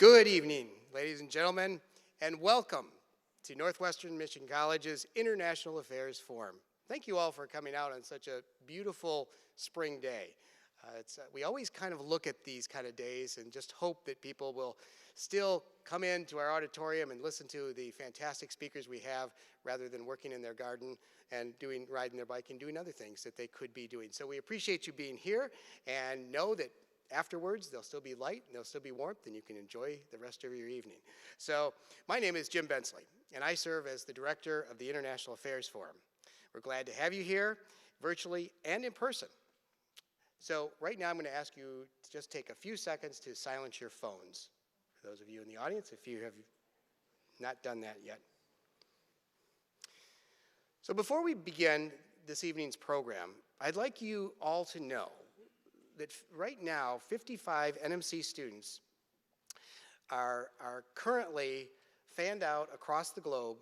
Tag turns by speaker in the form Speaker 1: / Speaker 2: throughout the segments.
Speaker 1: Good evening, ladies and gentlemen, and welcome to Northwestern Michigan College's International Affairs Forum. Thank you all for coming out on such a beautiful spring day. We always kind of look at these kind of days and just hope that people will still come into our auditorium and listen to the fantastic speakers we have rather than working in their garden and riding their bike and doing other things that they could be doing. So we appreciate you being here and know that afterwards, there'll still be light, and there'll still be warmth, and you can enjoy the rest of your evening. So my name is Jim Bensley, and I serve as the director of the International Affairs Forum. We're glad to have you here, virtually and in person. So right now, I'm going to ask you to just take a few seconds to silence your phones. For those of you in the audience, if you have not done that yet. So before we begin this evening's program, I'd like you all to know that right now, 55 NMC students are currently fanned out across the globe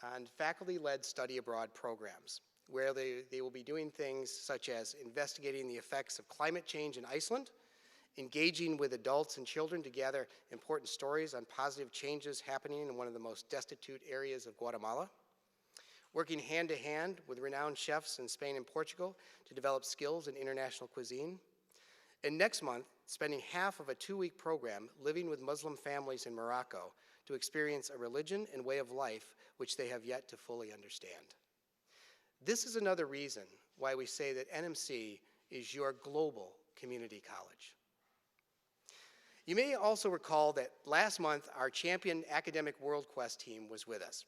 Speaker 1: on faculty-led study abroad programs, where they will be doing things such as investigating the effects of climate change in Iceland, engaging with adults and children to gather important stories on positive changes happening in one of the most destitute areas of Guatemala, working hand-to-hand with renowned chefs in Spain and Portugal to develop skills in international cuisine, and next month, spending half of a 2-week program living with Muslim families in Morocco to experience a religion and way of life which they have yet to fully understand. This is another reason why we say that NMC is your global community college. You may also recall that last month, our champion academic World Quest team was with us.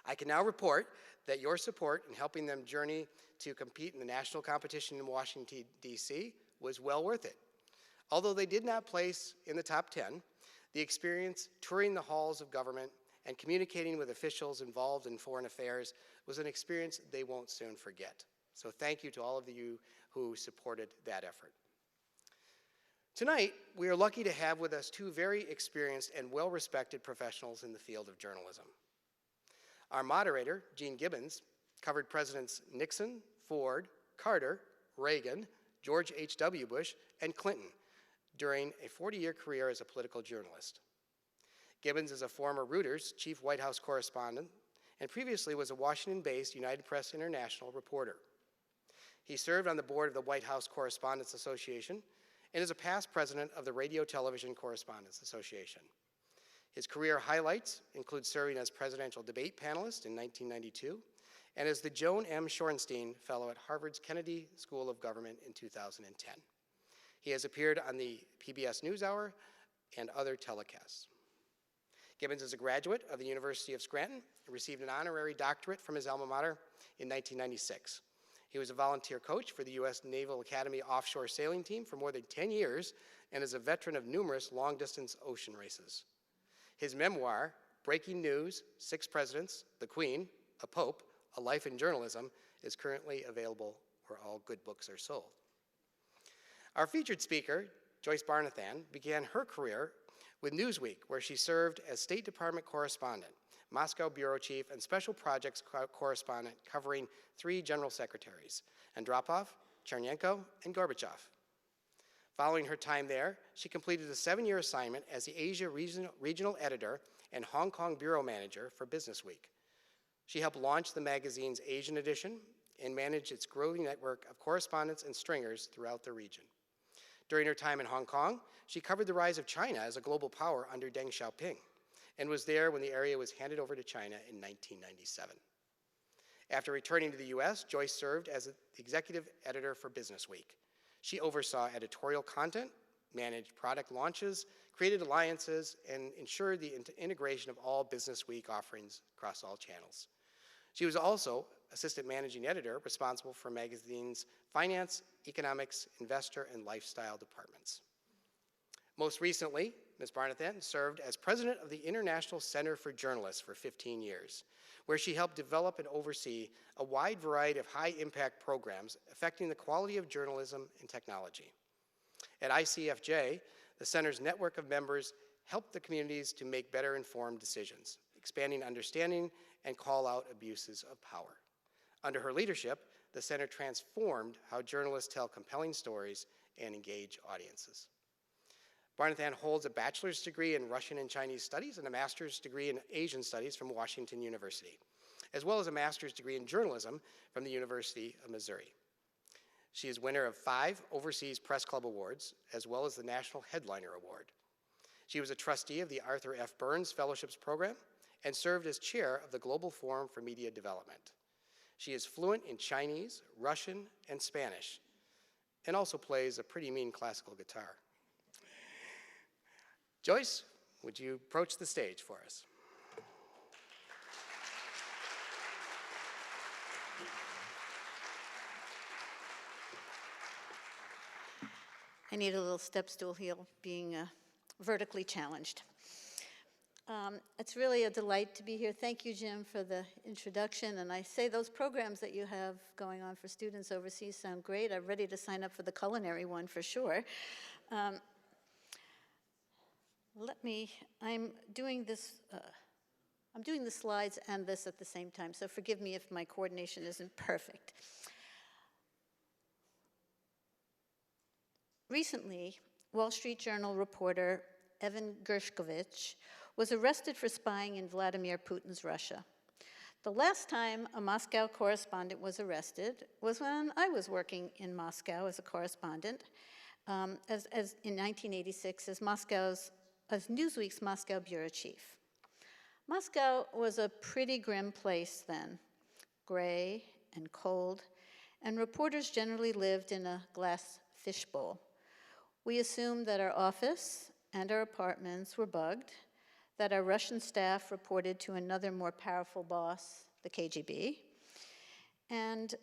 Speaker 1: I can now report that your support in helping them journey to compete in the national competition in Washington, D.C. was well worth it. Although they did not place in the top 10, the experience touring the halls of government and communicating with officials involved in foreign affairs was an experience they won't soon forget. So thank you to all of you who supported that effort. Tonight, we are lucky to have with us two very experienced and well-respected professionals in the field of journalism. Our moderator, Gene Gibbons, covered Presidents Nixon, Ford, Carter, Reagan, George H.W. Bush, and Clinton during a 40-year career as a political journalist. Gibbons is a former Reuters chief White House correspondent and previously was a Washington-based United Press International reporter. He served on the board of the White House Correspondents Association and is a past president of the Radio Television Correspondents Association. His career highlights include serving as presidential debate panelist in 1992 and as the Joan M. Shorenstein Fellow at Harvard's Kennedy School of Government in 2010. He has appeared on the PBS NewsHour and other telecasts. Gibbons is a graduate of the University of Scranton and received an honorary doctorate from his alma mater in 1996. He was a volunteer coach for the U.S. Naval Academy offshore sailing team for more than 10 years and is a veteran of numerous long-distance ocean races. His memoir, Breaking News, 6 Presidents, the Queen, a Pope, A Life in Journalism, is currently available where all good books are sold. Our featured speaker, Joyce Barnathan, began her career with Newsweek, where she served as State Department correspondent, Moscow bureau chief, and special projects correspondent covering 3 general secretaries, Andropov, Chernenko, and Gorbachev. Following her time there, she completed a 7-year assignment as the Asia regional editor and Hong Kong bureau manager for BusinessWeek. She helped launch the magazine's Asian edition and managed its growing network of correspondents and stringers throughout the region. During her time in Hong Kong, she covered the rise of China as a global power under Deng Xiaoping and was there when the area was handed over to China in 1997. After returning to the US, Joyce served as the executive editor for BusinessWeek. She oversaw editorial content, managed product launches, created alliances, and ensured the integration of all BusinessWeek offerings across all channels. She was also assistant managing editor responsible for magazine's finance, economics, investor, and lifestyle departments. Most recently, Ms. Barnathan served as president of the International Center for Journalists for 15 years, where she helped develop and oversee a wide variety of high-impact programs affecting the quality of journalism and technology. At ICFJ, the center's network of members help the communities to make better informed decisions, expanding understanding and call out abuses of power. Under her leadership, the center transformed how journalists tell compelling stories and engage audiences. Barnathan holds a bachelor's degree in Russian and Chinese studies and a master's degree in Asian studies from Washington University, as well as a master's degree in journalism from the University of Missouri. She is winner of 5 Overseas Press Club Awards, as well as the National Headliner Award. She was a trustee of the Arthur F. Burns Fellowships Program and served as chair of the Global Forum for Media Development. She is fluent in Chinese, Russian, and Spanish, and also plays a pretty mean classical guitar. Joyce, would you approach the stage for us?
Speaker 2: I need a little step stool here, being vertically challenged. It's really a delight to be here. Thank you, Jim, for the introduction. And I say those programs that you have going on for students overseas sound great. I'm ready to sign up for the culinary one for sure. I'm doing the slides and this at the same time, so forgive me if my coordination isn't perfect. Recently, Wall Street Journal reporter Evan Gershkovich was arrested for spying in Vladimir Putin's Russia. The last time a Moscow correspondent was arrested was when I was working in Moscow as a correspondent, in 1986 as Newsweek's Moscow bureau chief. Moscow was a pretty grim place then, gray and cold, and reporters generally lived in a glass fishbowl. We assumed that our office and our apartments were bugged, that our Russian staff reported to another more powerful boss, the KGB, and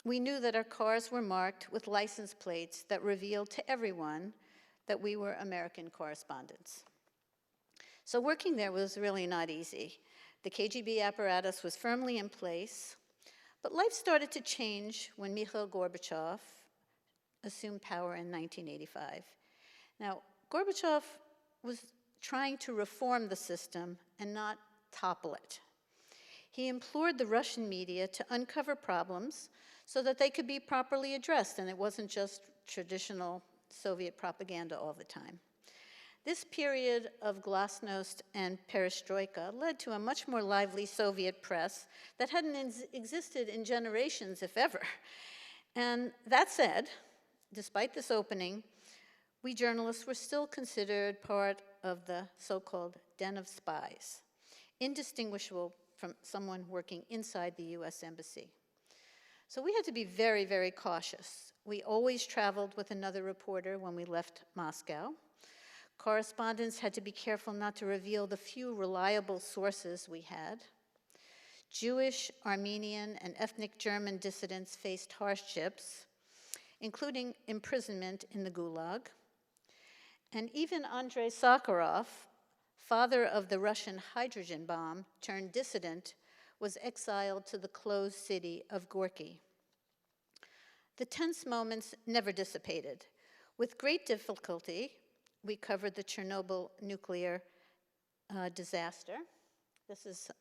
Speaker 2: we knew that our cars were marked with license plates that revealed to everyone that we were American correspondents. So working there was really not easy. The KGB apparatus was firmly in place, but life started to change when Mikhail Gorbachev assumed power in 1985. Now, Gorbachev was trying to reform the system and not topple it. He implored the Russian media to uncover problems so that they could be properly addressed, and it wasn't just traditional Soviet propaganda all the time. This period of glasnost and perestroika led to a much more lively Soviet press that hadn't existed in generations, if ever. And that said, despite this opening, we journalists were still considered part of the so-called den of spies, indistinguishable from someone working inside the US Embassy. So we had to be very, very cautious. We always traveled with another reporter when we left Moscow. Correspondents had to be careful not to reveal the few reliable sources we had. Jewish, Armenian, and ethnic German dissidents faced hardships, including imprisonment in the Gulag. And even Andrei Sakharov, father of the Russian hydrogen bomb turned dissident, was exiled to the closed city of Gorky. The tense moments never dissipated. With great difficulty, we covered the Chernobyl nuclear disaster. This is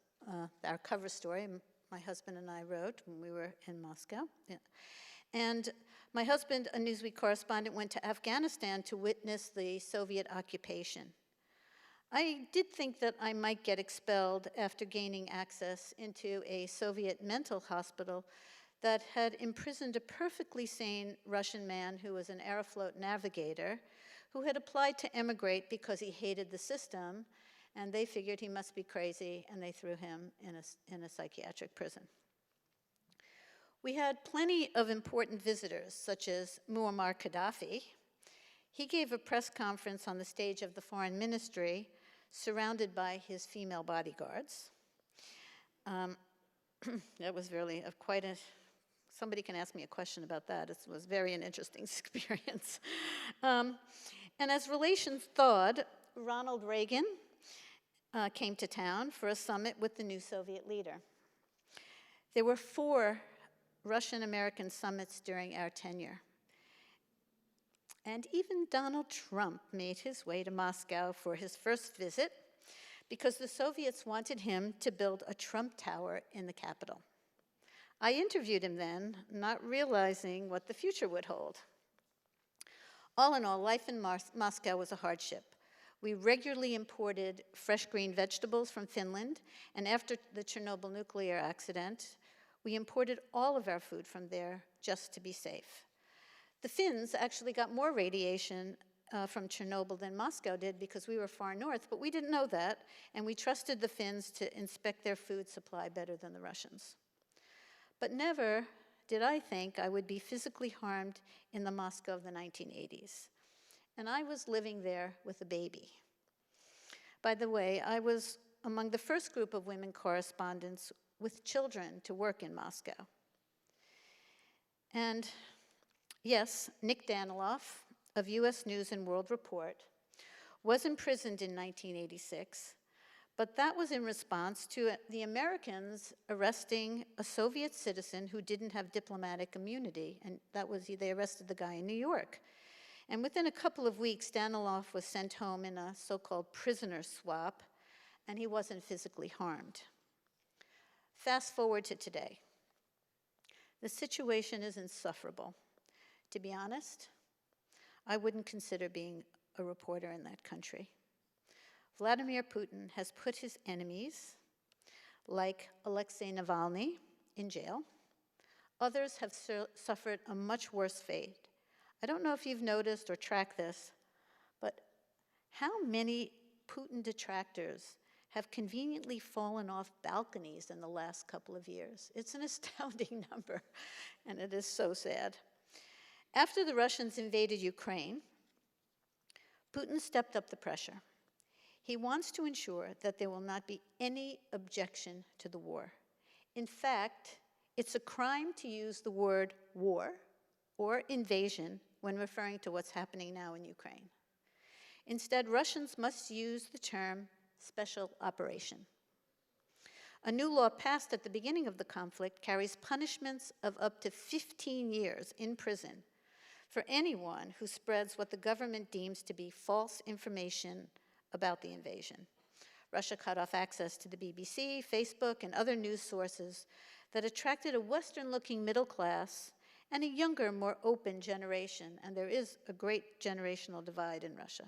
Speaker 2: our cover story my husband and I wrote when we were in Moscow. Yeah. And my husband, a Newsweek correspondent, went to Afghanistan to witness the Soviet occupation. I did think that I might get expelled after gaining access into a Soviet mental hospital that had imprisoned a perfectly sane Russian man who was an Aeroflot navigator who had applied to emigrate because he hated the system, and they figured he must be crazy, and they threw him in a psychiatric prison. We had plenty of important visitors, such as Muammar Gaddafi. He gave a press conference on the stage of the Foreign Ministry, surrounded by his female bodyguards. That was really quite a, somebody can ask me a question about that. It was very an interesting experience. And as relations thawed, Ronald Reagan came to town for a summit with the new Soviet leader. There were 4 Russian-American summits during our tenure. And even Donald Trump made his way to Moscow for his first visit because the Soviets wanted him to build a Trump Tower in the capital. I interviewed him then, not realizing what the future would hold. All in all, life in Moscow was a hardship. We regularly imported fresh green vegetables from Finland, and after the Chernobyl nuclear accident, we imported all of our food from there just to be safe. The Finns actually got more radiation from Chernobyl than Moscow did because we were far north, but we didn't know that, and we trusted the Finns to inspect their food supply better than the Russians. But never did I think I would be physically harmed in the Moscow of the 1980s. And I was living there with a baby. By the way, I was among the first group of women correspondents with children to work in Moscow. And yes, Nick Daniloff of US News and World Report was imprisoned in 1986, but that was in response to the Americans arresting a Soviet citizen who didn't have diplomatic immunity, and they arrested the guy in New York. And within a couple of weeks, Daniloff was sent home in a so-called prisoner swap, and he wasn't physically harmed. Fast forward to today. The situation is insufferable. To be honest, I wouldn't consider being a reporter in that country. Vladimir Putin has put his enemies, like Alexei Navalny, in jail. Others have suffered a much worse fate. I don't know if you've noticed or tracked this, but how many Putin detractors have conveniently fallen off balconies in the last couple of years? It's an astounding number, and it is so sad. After the Russians invaded Ukraine, Putin stepped up the pressure. He wants to ensure that there will not be any objection to the war. In fact, it's a crime to use the word war or invasion when referring to what's happening now in Ukraine. Instead, Russians must use the term special operation. A new law passed at the beginning of the conflict carries punishments of up to 15 years in prison for anyone who spreads what the government deems to be false information about the invasion. Russia cut off access to the BBC, Facebook, and other news sources that attracted a Western-looking middle class and a younger, more open generation, and there is a great generational divide in Russia.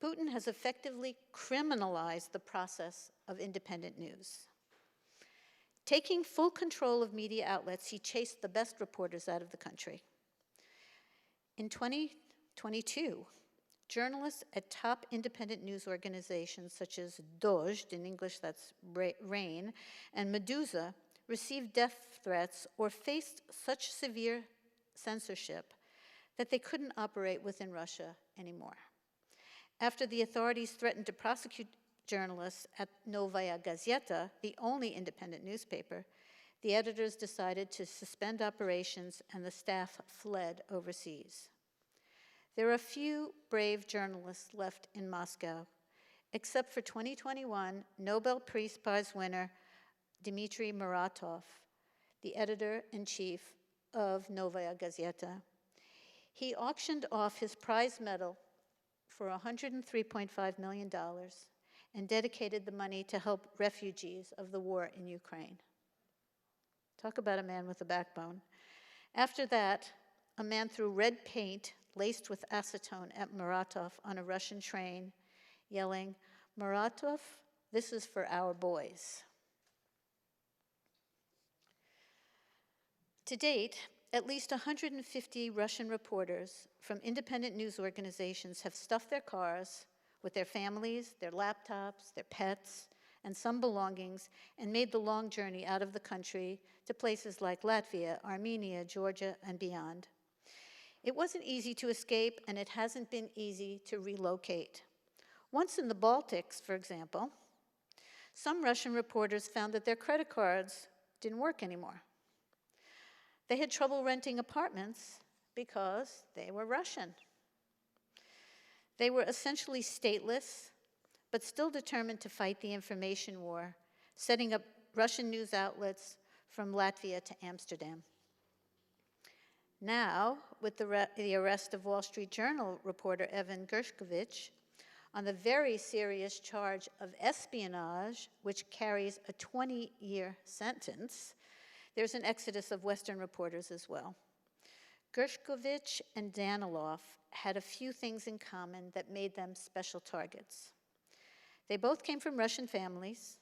Speaker 2: Putin has effectively criminalized the process of independent news. Taking full control of media outlets, he chased the best reporters out of the country. In 2022, journalists at top independent news organizations such as doused, in English that's rain, and Meduza received death threats or faced such severe censorship that they couldn't operate within Russia anymore. After the authorities threatened to prosecute journalists at Novaya Gazeta, the only independent newspaper, the editors decided to suspend operations and the staff fled overseas. There are few brave journalists left in Moscow, except for 2021 Nobel Peace Prize winner Dimitri Muratov, the editor-in-chief of Novaya Gazeta. He auctioned off his prize medal for $103.5 million and dedicated the money to help refugees of the war in Ukraine. Talk about a man with a backbone. After that, a man threw red paint laced with acetone at Muratov on a Russian train, yelling, "Muratov, this is for our boys." To date, at least 150 Russian reporters from independent news organizations have stuffed their cars with their families, their laptops, their pets, and some belongings, and made the long journey out of the country to places like Latvia, Armenia, Georgia, and beyond. It wasn't easy to escape, and it hasn't been easy to relocate. Once in the Baltics, for example, some Russian reporters found that their credit cards didn't work anymore. They had trouble renting apartments because they were Russian. They were essentially stateless, but still determined to fight the information war, setting up Russian news outlets from Latvia to Amsterdam. Now, with the arrest of Wall Street Journal reporter Evan Gershkovich on the very serious charge of espionage, which carries a 20-year sentence, there's an exodus of Western reporters as well. Gershkovich and Daniloff had a few things in common that made them special targets. They both came from Russian families,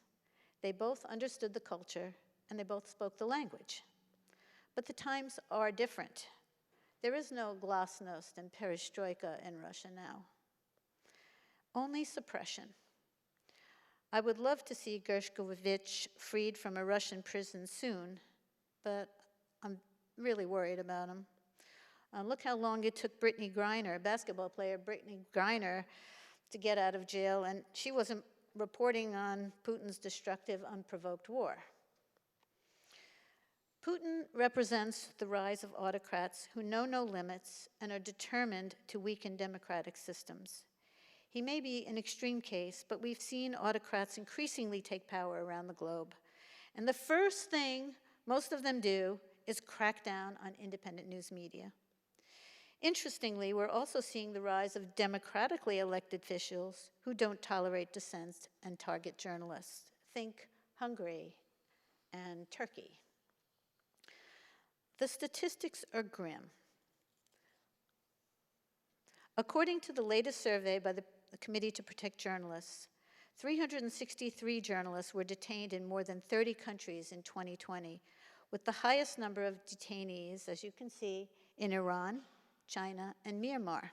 Speaker 2: they both understood the culture, and they both spoke the language. But the times are different. There is no glasnost and perestroika in Russia now. Only suppression. I would love to see Gershkovich freed from a Russian prison soon, but I'm really worried about him. Look how long it took Brittany Griner, basketball player Brittany Griner, to get out of jail, and she wasn't reporting on Putin's destructive, unprovoked war. Putin represents the rise of autocrats who know no limits and are determined to weaken democratic systems. He may be an extreme case, but we've seen autocrats increasingly take power around the globe. And the first thing most of them do is crack down on independent news media. Interestingly, we're also seeing the rise of democratically elected officials who don't tolerate dissent and target journalists. Think Hungary and Turkey. The statistics are grim. According to the latest survey by the Committee to Protect Journalists, 363 journalists were detained in more than 30 countries in 2020, with the highest number of detainees, as you can see, in Iran, China, and Myanmar.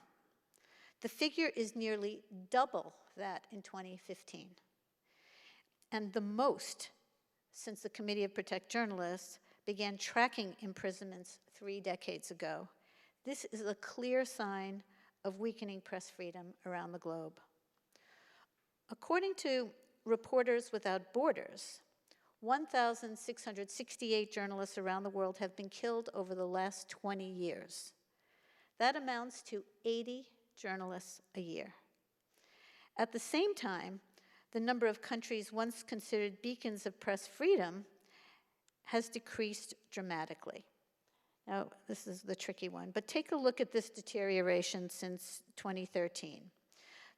Speaker 2: The figure is nearly double that in 2015, and the most since the Committee to Protect Journalists began tracking imprisonments 3 decades ago. This is a clear sign of weakening press freedom around the globe. According to Reporters Without Borders, 1,668 journalists around the world have been killed over the last 20 years. That amounts to 80 journalists a year. At the same time, the number of countries once considered beacons of press freedom has decreased dramatically. Now, this is the tricky one, but take a look at this deterioration since 2013.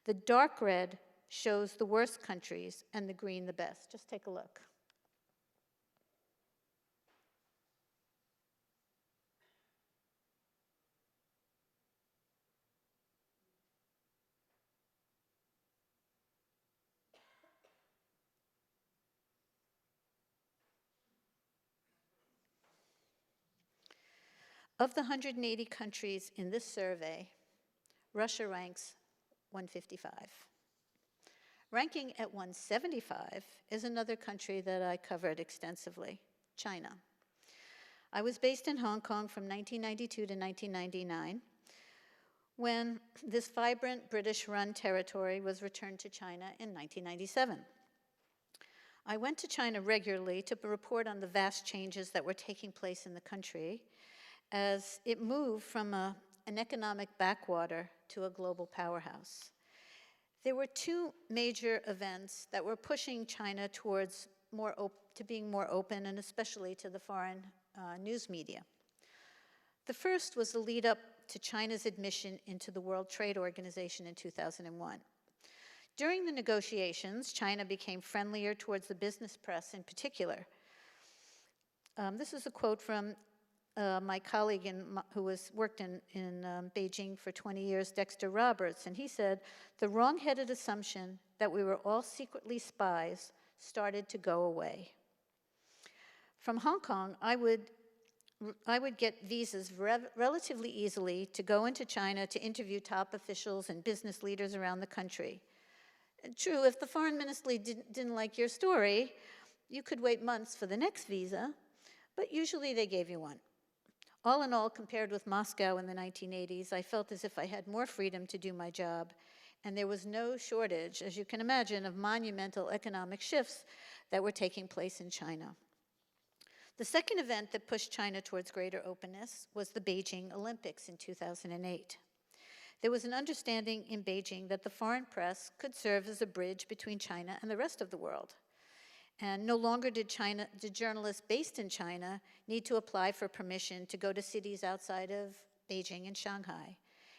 Speaker 2: The dark red shows the worst countries and the green the best. Just take a look. Of the 180 countries in this survey, Russia ranks 155. Ranking at 175 is another country that I covered extensively, China. I was based in Hong Kong from 1992 to 1999, when this vibrant British-run territory was returned to China in 1997. I went to China regularly to report on the vast changes that were taking place in the country as it moved from an economic backwater to a global powerhouse. There were 2 major events that were pushing China towards to being more open, and especially to the foreign news media. The first was the lead up to China's admission into the World Trade Organization in 2001. During the negotiations, China became friendlier towards the business press in particular. This is a quote from my colleague who worked in Beijing for 20 years, Dexter Roberts, and he said, "The wrong-headed assumption that we were all secretly spies started to go away." From Hong Kong, I would get visas relatively easily to go into China to interview top officials and business leaders around the country. True, if the foreign ministry didn't like your story, you could wait months for the next visa, but usually they gave you one. All in all, compared with Moscow in the 1980s, I felt as if I had more freedom to do my job, and there was no shortage, as you can imagine, of monumental economic shifts that were taking place in China. The second event that pushed China towards greater openness was the Beijing Olympics in 2008. There was an understanding in Beijing that the foreign press could serve as a bridge between China and the rest of the world. And no longer did journalists based in China need to apply for permission to go to cities outside of Beijing and Shanghai.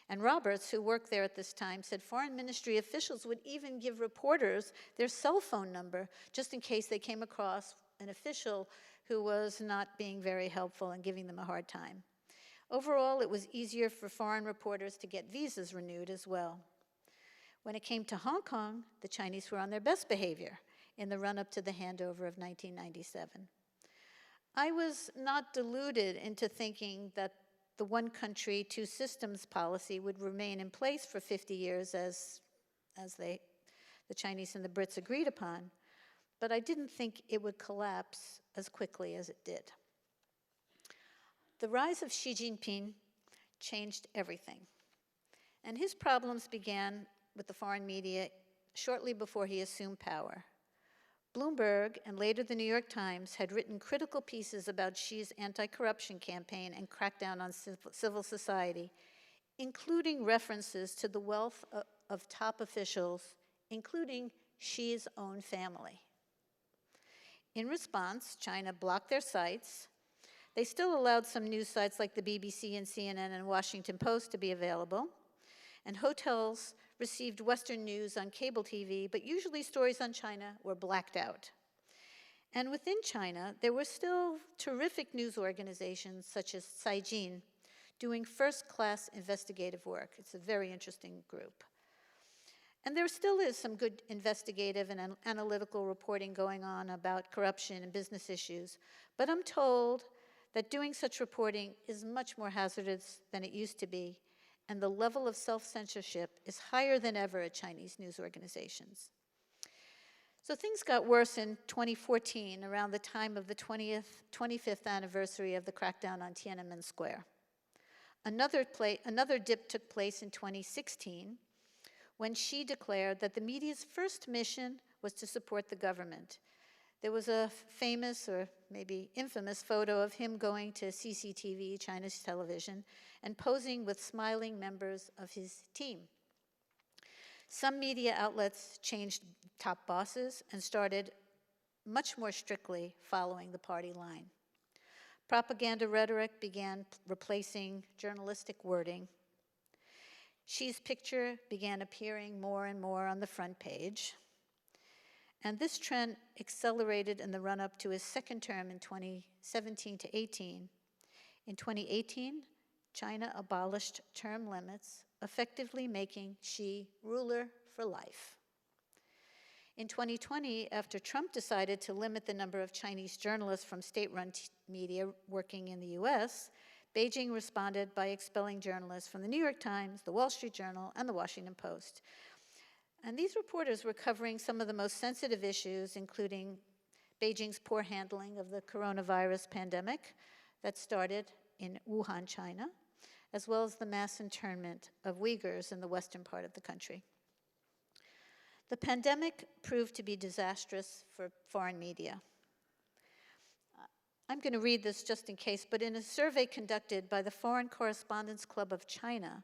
Speaker 2: And Roberts, who worked there at this time, said foreign ministry officials would even give reporters their cell phone number just in case they came across an official who was not being very helpful and giving them a hard time. Overall, it was easier for foreign reporters to get visas renewed as well. When it came to Hong Kong, the Chinese were on their best behavior in the run-up to the handover of 1997. I was not deluded into thinking that the one country, two systems policy would remain in place for 50 years as the Chinese and the Brits agreed upon, but I didn't think it would collapse as quickly as it did. The rise of Xi Jinping changed everything, and his problems began with the foreign media shortly before he assumed power. Bloomberg and later the New York Times had written critical pieces about Xi's anti-corruption campaign and crackdown on civil society, including references to the wealth of top officials, including Xi's own family. In response, China blocked their sites. They still allowed some news sites like the BBC and CNN and Washington Post to be available, and hotels received Western news on cable TV, but usually stories on China were blacked out. And within China, there were still terrific news organizations such as Caijin doing first-class investigative work. It's a very interesting group. And there still is some good investigative and analytical reporting going on about corruption and business issues, but I'm told that doing such reporting is much more hazardous than it used to be, and the level of self-censorship is higher than ever at Chinese news organizations. So things got worse in 2014, around the time of the 25th anniversary of the crackdown on Tiananmen Square. Another dip took place in 2016, when Xi declared that the media's first mission was to support the government. There was a famous, or maybe infamous, photo of him going to CCTV, China's television, and posing with smiling members of his team. Some media outlets changed top bosses and started much more strictly following the party line. Propaganda rhetoric began replacing journalistic wording. Xi's picture began appearing more and more on the front page. And this trend accelerated in the run-up to his second term in 2017 to 18. In 2018, China abolished term limits, effectively making Xi ruler for life. In 2020, after Trump decided to limit the number of Chinese journalists from state-run media working in the US, Beijing responded by expelling journalists from the New York Times, the Wall Street Journal, and the Washington Post. And these reporters were covering some of the most sensitive issues, including Beijing's poor handling of the coronavirus pandemic that started in Wuhan, China, as well as the mass internment of Uyghurs in the western part of the country. The pandemic proved to be disastrous for foreign media. I'm going to read this just in case, but in a survey conducted by the Foreign Correspondents Club of China,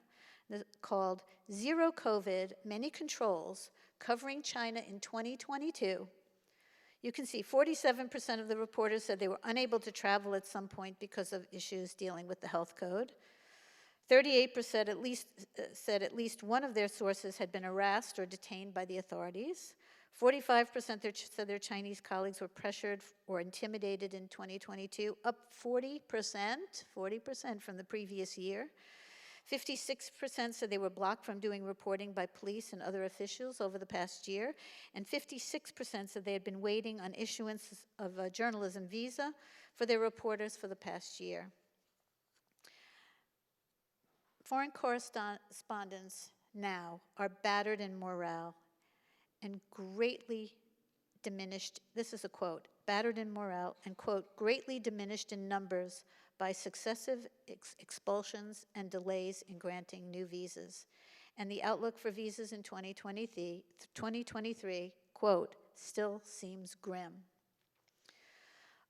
Speaker 2: called Zero COVID, Many Controls, covering China in 2022, you can see 47% of the reporters said they were unable to travel at some point because of issues dealing with the health code. 38% said at least one of their sources had been harassed or detained by the authorities. 45% said their Chinese colleagues were pressured or intimidated in 2022, up 40% from the previous year. 56% said they were blocked from doing reporting by police and other officials over the past year, and 56% said they had been waiting on issuance of a journalism visa for their reporters for the past year. Foreign correspondents now are battered in morale and greatly diminished, this is a quote, battered in morale and, quote, greatly diminished in numbers by successive expulsions and delays in granting new visas. And the outlook for visas in 2023, quote, still seems grim.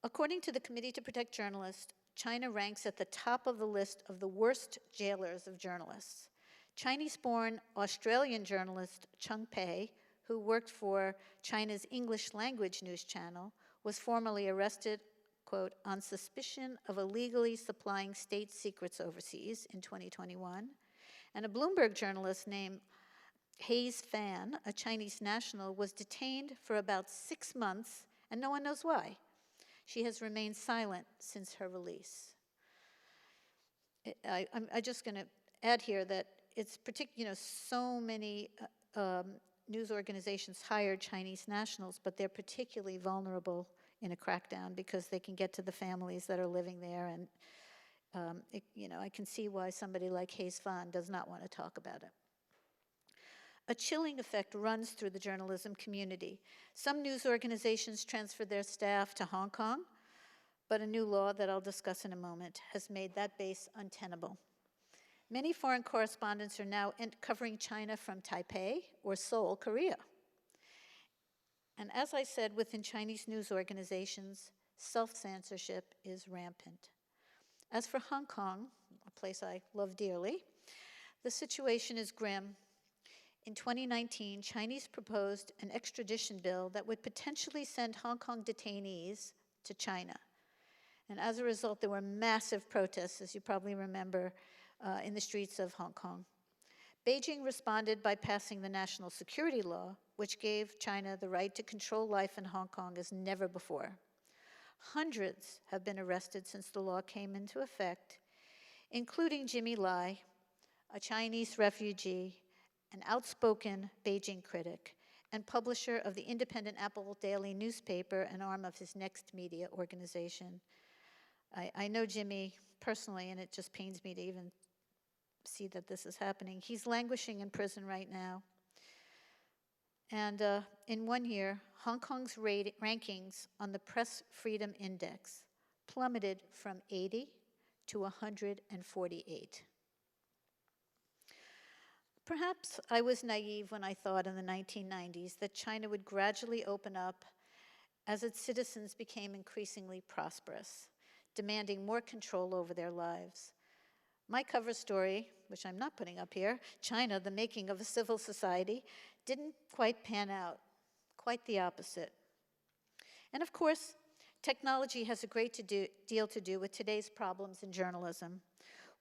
Speaker 2: According to the Committee to Protect Journalists, China ranks at the top of the list of the worst jailers of journalists. Chinese-born Australian journalist Cheng Pei, who worked for China's English language news channel, was formally arrested, quote, on suspicion of illegally supplying state secrets overseas in 2021. And a Bloomberg journalist named Hayes Fan, a Chinese national, was detained for about 6 months, and no one knows why. She has remained silent since her release. I'm just going to add here that it's so many news organizations hire Chinese nationals, but they're particularly vulnerable in a crackdown because they can get to the families that are living there, and I can see why somebody like Hayes Fan does not want to talk about it. A chilling effect runs through the journalism community. Some news organizations transfer their staff to Hong Kong, but a new law that I'll discuss in a moment has made that base untenable. Many foreign correspondents are now covering China from Taipei or Seoul, Korea. And as I said, within Chinese news organizations, self-censorship is rampant. As for Hong Kong, a place I love dearly, the situation is grim. In 2019, Chinese proposed an extradition bill that would potentially send Hong Kong detainees to China. And as a result, there were massive protests, as you probably remember, in the streets of Hong Kong. Beijing responded by passing the national security law, which gave China the right to control life in Hong Kong as never before. Hundreds have been arrested since the law came into effect, including Jimmy Lai, a Chinese refugee, an outspoken Beijing critic, and publisher of the independent Apple Daily newspaper, an arm of his Next Media organization. I know Jimmy personally, and it just pains me to even see that this is happening. He's languishing in prison right now. And in 1 year, Hong Kong's rankings on the Press Freedom Index plummeted from 80 to 148. Perhaps I was naive when I thought in the 1990s that China would gradually open up as its citizens became increasingly prosperous, demanding more control over their lives. My cover story, which I'm not putting up here, China, the Making of a Civil Society, didn't quite pan out, quite the opposite. And of course, technology has a great deal to do with today's problems in journalism.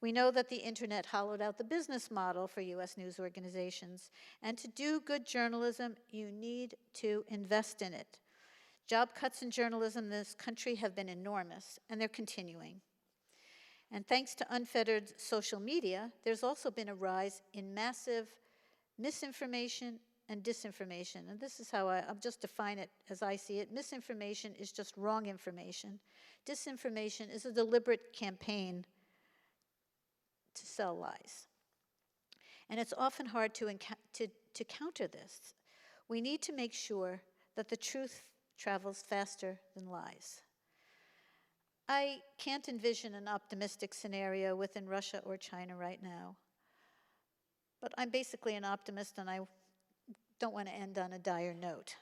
Speaker 2: We know that the internet hollowed out the business model for US news organizations, and to do good journalism, you need to invest in it. Job cuts in journalism in this country have been enormous, and they're continuing. And thanks to unfettered social media, there's also been a rise in massive misinformation and disinformation. And this is how I'll just define it as I see it. Misinformation is just wrong information. Disinformation is a deliberate campaign to sell lies. And it's often hard to counter this. We need to make sure that the truth travels faster than lies. I can't envision an optimistic scenario within Russia or China right now. But I'm basically an optimist, and I don't want to end on a dire note.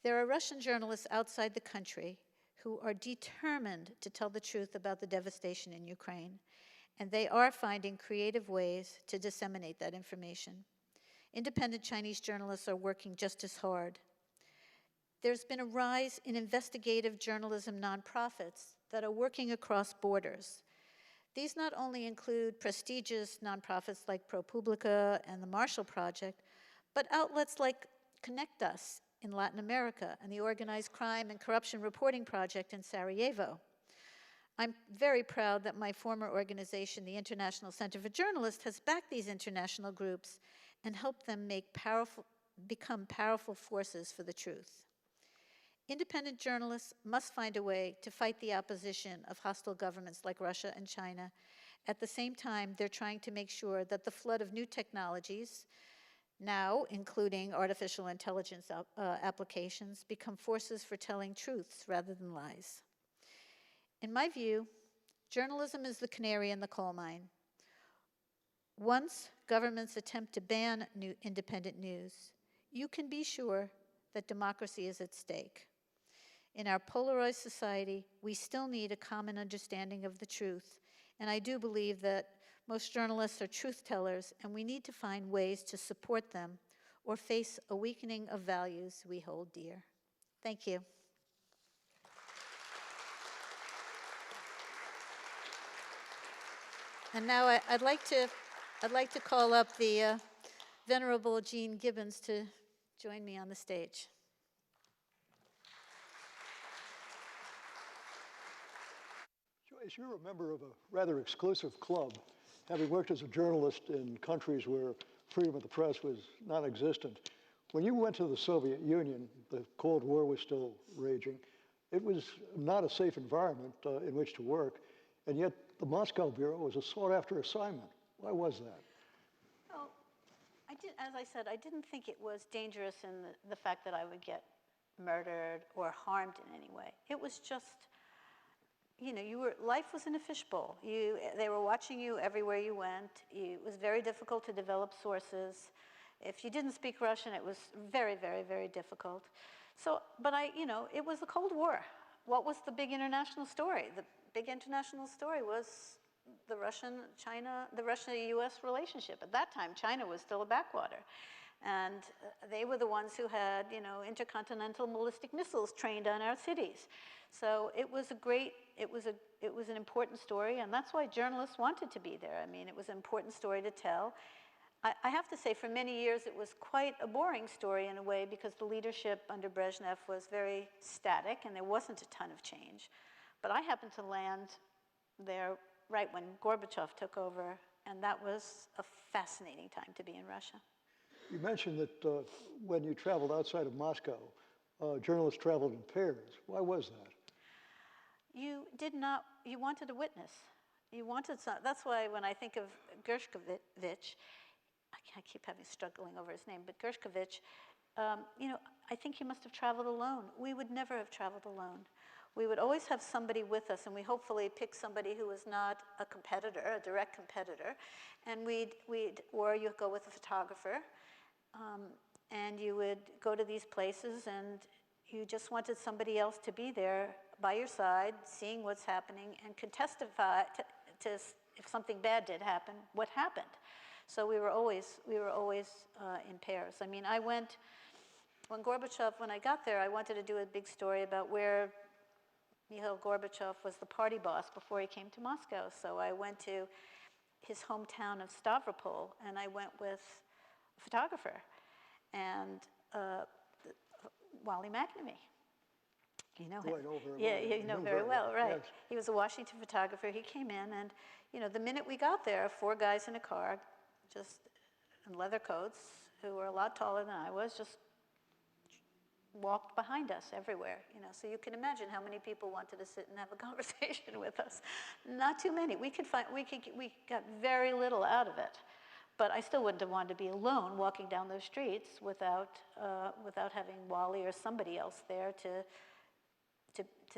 Speaker 2: There are Russian journalists outside the country who are determined to tell the truth about the devastation in Ukraine, and they are finding creative ways to disseminate that information. Independent Chinese journalists are working just as hard. There's been a rise in investigative journalism nonprofits that are working across borders. These not only include prestigious nonprofits like ProPublica and the Marshall Project, but outlets like Connect Us in Latin America and the Organized Crime and Corruption Reporting Project in Sarajevo. I'm very proud that my former organization, the International Center for Journalists, has backed these international groups and helped them become powerful forces for the truth. Independent journalists must find a way to fight the opposition of hostile governments like Russia and China. At the same time, they're trying to make sure that the flood of new technologies, now including artificial intelligence applications, become forces for telling truths rather than lies. In my view, journalism is the canary in the coal mine. Once governments attempt to ban independent news, you can be sure that democracy is at stake. In our polarized society, we still need a common understanding of the truth, and I do believe that most journalists are truth tellers, and we need to find ways to support them or face a weakening of values we hold dear. Thank you. And now I'd like to call up the Venerable Gene Gibbons to join me on the stage.
Speaker 3: Joyce, you're a member of a rather exclusive club, having worked as a journalist in countries where freedom of the press was non-existent. When you went to the Soviet Union, the Cold War was still raging. It was not a safe environment in which to work, and yet the Moscow Bureau was a sought-after assignment. Why was that?
Speaker 2: Well, as I said, I didn't think it was dangerous in the fact that I would get murdered or harmed in any way. It was just, you know, life was in a fishbowl. They were watching you everywhere you went. It was very difficult to develop sources. If you didn't speak Russian, it was very, very, very difficult. So, but it was the Cold War. What was the big international story? The big international story was the Russia-US relationship. At that time, China was still a backwater. And they were the ones who had, intercontinental ballistic missiles trained on our cities. So it was an important story, and that's why journalists wanted to be there. I mean, it was an important story to tell. I have to say, for many years, it was quite a boring story in a way because the leadership under Brezhnev was very static, and there wasn't a ton of change. But I happened to land there right when Gorbachev took over, and that was a fascinating time to be in Russia.
Speaker 3: You mentioned that when you traveled outside of Moscow, journalists traveled in pairs. Why was that?
Speaker 2: You wanted a witness. That's why when I think of Gershkovich, I keep struggling over his name, but Gershkovich, I think he must have traveled alone. We would never have traveled alone. We would always have somebody with us, and we hopefully pick somebody who was not a competitor, a direct competitor, and or you go with a photographer, and you would go to these places, and you just wanted somebody else to be there by your side, seeing what's happening, and could testify to if something bad did happen, what happened. So we were always in pairs. I mean, when I got there, I wanted to do a big story about where Mikhail Gorbachev was the party boss before he came to Moscow. So I went to his hometown of Stavropol, and I went with a photographer, and Wally McNamee. You know him.
Speaker 3: I know very well.
Speaker 2: Yeah, you know very well, right.
Speaker 3: Yes.
Speaker 2: He was a Washington photographer. He came in, and the minute we got there, 4 guys in a car, just in leather coats, who were a lot taller than I was, just walked behind us everywhere. So you can imagine how many people wanted to sit and have a conversation with us. Not too many. We got very little out of it. But I still wouldn't have wanted to be alone walking down those streets without having Wally or somebody else there to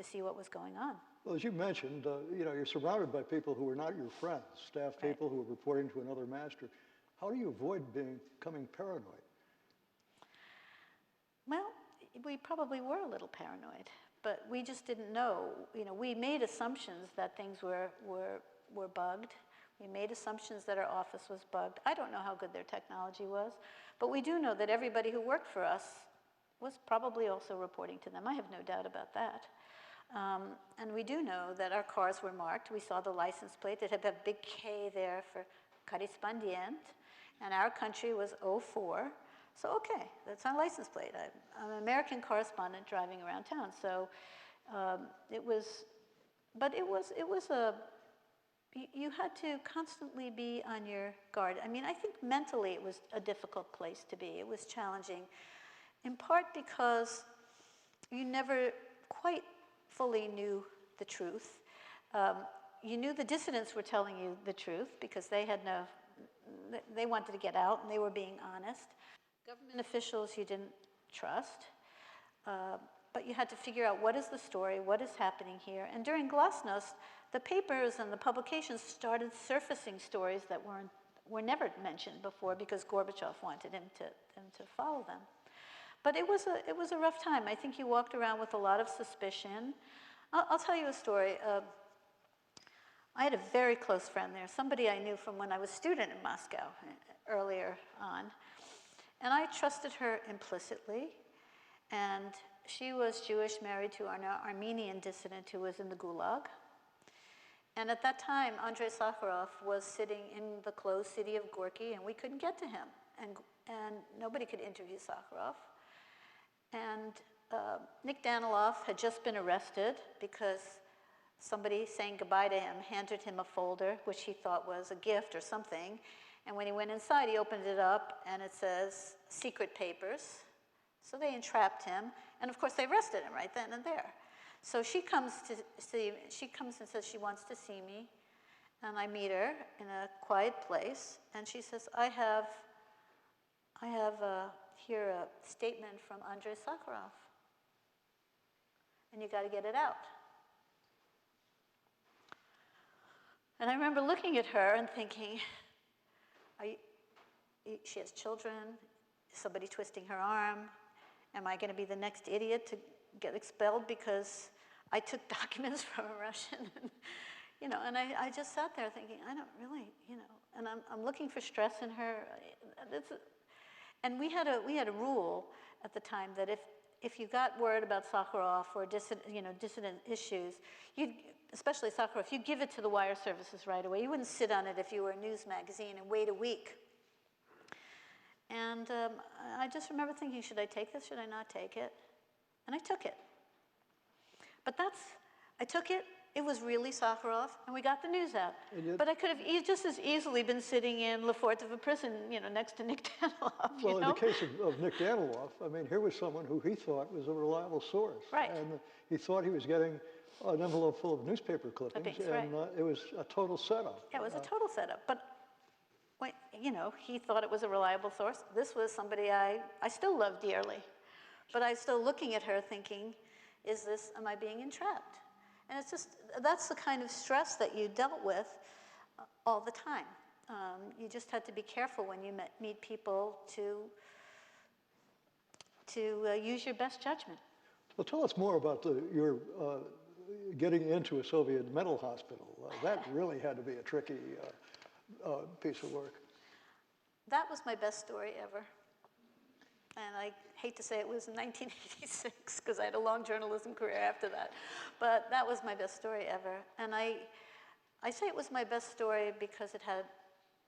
Speaker 2: see what was going on.
Speaker 3: Well, as you mentioned, you're surrounded by people who are not your friends, staff people who are reporting to another master. How do you avoid becoming paranoid?
Speaker 2: Well, we probably were a little paranoid, but we just didn't know. We made assumptions that things were bugged. We made assumptions that our office was bugged. I don't know how good their technology was, but we do know that everybody who worked for us was probably also reporting to them. I have no doubt about that. And we do know that our cars were marked. We saw the license plate. It had a big K there for correspondent, and our country was 04. So okay, that's our license plate. I'm an American correspondent driving around town. So you had to constantly be on your guard. I mean, I think mentally it was a difficult place to be. It was challenging, in part because you never quite fully knew the truth. You knew the dissidents were telling you the truth because they wanted to get out and they were being honest. Government officials you didn't trust, but you had to figure out what is the story, what is happening here. And during Glasnost, the papers and the publications started surfacing stories that were never mentioned before because Gorbachev wanted him to follow them. But it was a rough time. I think he walked around with a lot of suspicion. I'll tell you a story. I had a very close friend there, somebody I knew from when I was a student in Moscow earlier on. And I trusted her implicitly. And she was Jewish, married to an Armenian dissident who was in the Gulag. And at that time, Andrei Sakharov was sitting in the closed city of Gorky, and we couldn't get to him. And nobody could interview Sakharov. And Nick Daniloff had just been arrested because somebody saying goodbye to him handed him a folder, which he thought was a gift or something. And when he went inside, he opened it up, and it says, secret papers. So they entrapped him. And of course, they arrested him right then and there. So she comes and says she wants to see me. And I meet her in a quiet place. And she says, I have here a statement from Andrei Sakharov. And you got to get it out. And I remember looking at her and thinking, she has children, is somebody twisting her arm? Am I going to be the next idiot to get expelled because I took documents from a Russian? And I just sat there thinking, I don't really, and I'm looking for stress in her. And we had a rule at the time that if you got word about Sakharov or dissident issues, especially Sakharov, you'd give it to the wire services right away. You wouldn't sit on it if you were a news magazine and wait a week. And I just remember thinking, should I take this? Should I not take it? And I took it. But I took it. It was really Sakharov, and we got the news out. But I could have just as easily been sitting in Lefortovo prison, next to Nick Daniloff.
Speaker 3: Well, in the case of Nick Daniloff, I mean, here was someone who he thought was a reliable source.
Speaker 2: Right.
Speaker 3: And he thought he was getting an envelope full of newspaper clippings, and it was a total setup.
Speaker 2: Yeah, it was a total setup. But, he thought it was a reliable source. This was somebody I still love dearly. But I was still looking at her thinking, am I being entrapped? And it's just, that's the kind of stress that you dealt with all the time. You just had to be careful when you meet people to use your best judgment.
Speaker 3: Well, tell us more about your getting into a Soviet mental hospital. That really had to be a tricky piece of work.
Speaker 2: That was my best story ever. And I hate to say it was in 1986, because I had a long journalism career after that. But that was my best story ever. And I say it was my best story because it had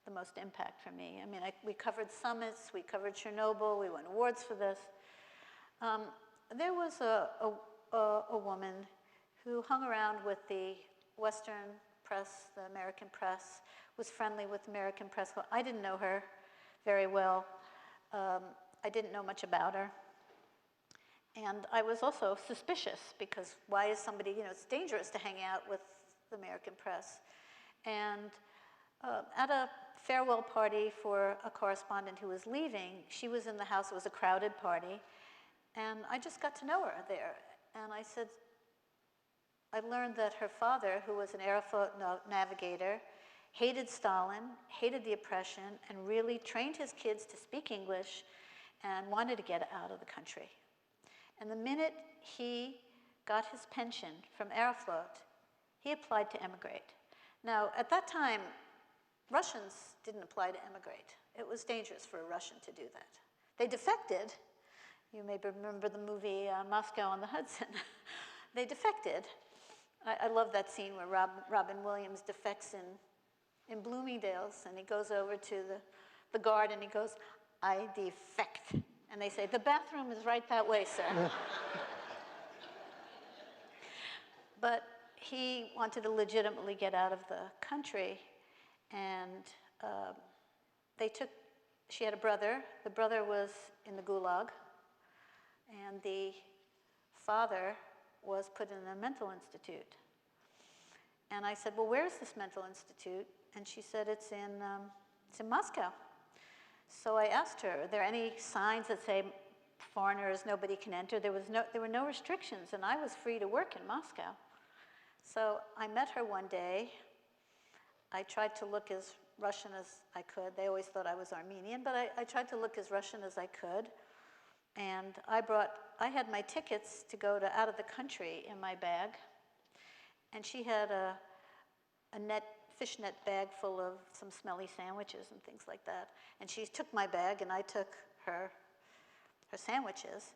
Speaker 2: the most impact for me. I mean, we covered summits, we covered Chernobyl, we won awards for this. There was a woman who hung around with the Western press, the American press, was friendly with American press. Well, I didn't know her very well. I didn't know much about her. And I was also suspicious because why is somebody, it's dangerous to hang out with the American press. And at a farewell party for a correspondent who was leaving, she was in the house, it was a crowded party, and I just got to know her there. And I said, I learned that her father, who was an Aeroflot navigator, hated Stalin, hated the oppression, and really trained his kids to speak English and wanted to get out of the country. And the minute he got his pension from Aeroflot, he applied to emigrate. Now, at that time, Russians didn't apply to emigrate. It was dangerous for a Russian to do that. They defected. You may remember the movie Moscow on the Hudson. They defected. I love that scene where Robin Williams defects in Bloomingdale's, and he goes over to the guard and he goes, I defect. And they say, the bathroom is right that way, sir. But he wanted to legitimately get out of the country, and she had a brother. The brother was in the Gulag, and the father was put in a mental institute. And I said, well, where's this mental institute? And she said, it's in Moscow. So I asked her, are there any signs that say foreigners, nobody can enter? There were no restrictions, and I was free to work in Moscow. So I met her one day. I tried to look as Russian as I could. They always thought I was Armenian, but I tried to look as Russian as I could. And I had my tickets to go out of the country in my bag. And she had a fishnet bag full of some smelly sandwiches and things like that. And she took my bag, and I took her sandwiches.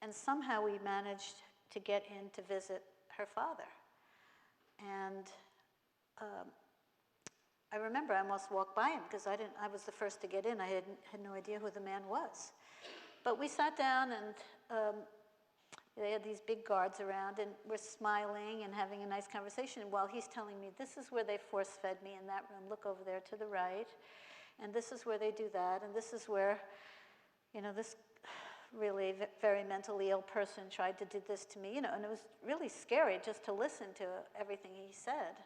Speaker 2: And somehow we managed to get in to visit her father. And I remember I almost walked by him because I was the first to get in. I had no idea who the man was. But we sat down, and They had these big guards around, and we're smiling and having a nice conversation while he's telling me, this is where they force-fed me in that room. Look over there to the right. And this is where they do that. And this is where, you know, this really very mentally ill person tried to do this to me. You know, and it was really scary just to listen to everything he said.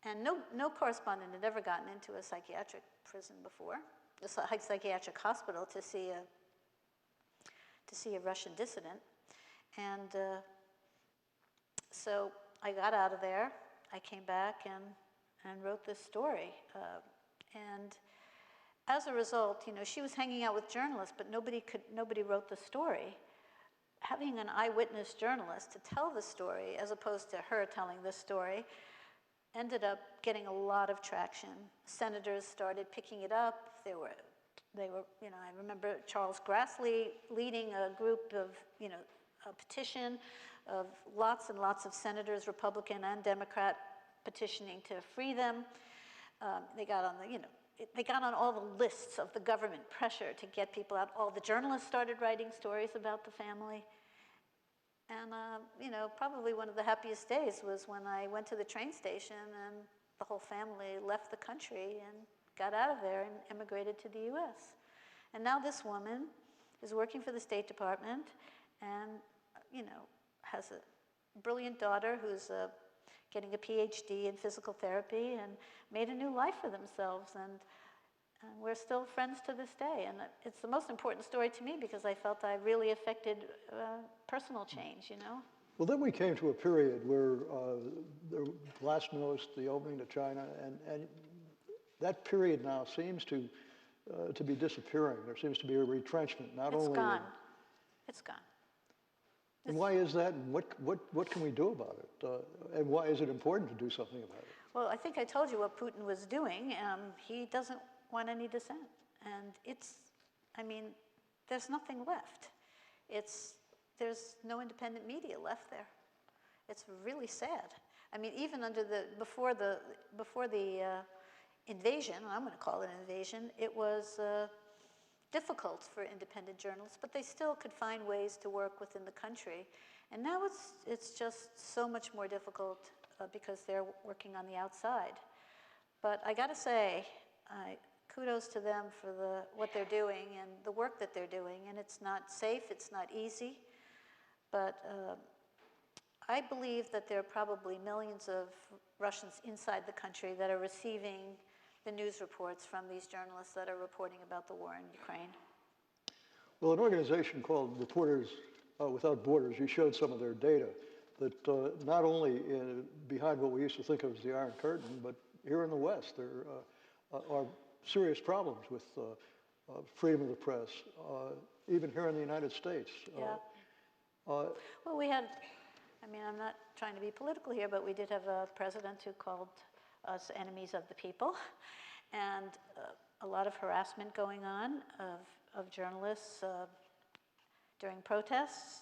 Speaker 2: And no correspondent had ever gotten into a psychiatric prison before, a psychiatric hospital to see a Russian dissident. And so I got out of there. I came back and wrote this story. And as a result, you know, she was hanging out with journalists, but nobody wrote the story. Having an eyewitness journalist to tell the story, as opposed to her telling the story, ended up getting a lot of traction. Senators started picking it up. They were, you know, I remember Charles Grassley leading a group of, you know, a petition of lots and lots of senators, Republican and Democrat, petitioning to free them. They got on the, you know, they got on all the lists of the government pressure to get people out. All the journalists started writing stories about the family. And, you know, probably one of the happiest days was when I went to the train station and the whole family left the country and got out of there and immigrated to the US. And now this woman is working for the State Department and, you know, has a brilliant daughter who's getting a PhD in physical therapy and made a new life for themselves. And we're still friends to this day. And it's the most important story to me because I felt I really affected personal change, you know?
Speaker 3: Well, then we came to a period where the glasnost, the opening to China, and that period now seems to be disappearing. There seems to be a retrenchment, not only.
Speaker 2: It's gone. It's gone.
Speaker 3: And why is that? And what can we do about it? And why is it important to do something about it?
Speaker 2: Well, I think I told you what Putin was doing. He doesn't want any dissent. And I mean, there's nothing left. There's no independent media left there. It's really sad. I mean, even before the invasion, I'm going to call it an invasion, it was difficult for independent journalists, but they still could find ways to work within the country. And now it's just so much more difficult because they're working on the outside. But I got to say, kudos to them for what they're doing and the work that they're doing. And it's not safe, it's not easy, but I believe that there are probably millions of Russians inside the country that are receiving the news reports from these journalists that are reporting about the war in Ukraine.
Speaker 3: Well, an organization called Reporters Without Borders, you showed some of their data, that not only behind what we used to think of as the Iron Curtain, but here in the West, there are serious problems with freedom of the press, even here in the United States.
Speaker 2: Yeah. Well, we had, I mean, I'm not trying to be political here, but we did have a president who called us enemies of the people, and a lot of harassment going on of journalists during protests,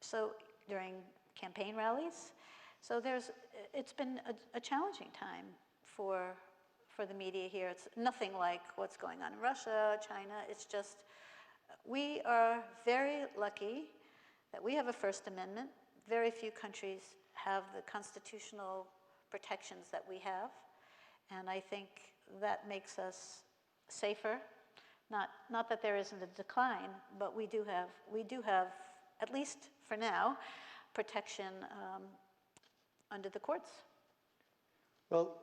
Speaker 2: so during campaign rallies. So it's been a challenging time for the media here. It's nothing like what's going on in Russia, China. It's just, we are very lucky that we have a First Amendment. Very few countries have the constitutional protections that we have, and I think that makes us safer. Not that there isn't a decline, but we do have, at least for now, protection under the courts.
Speaker 3: Well,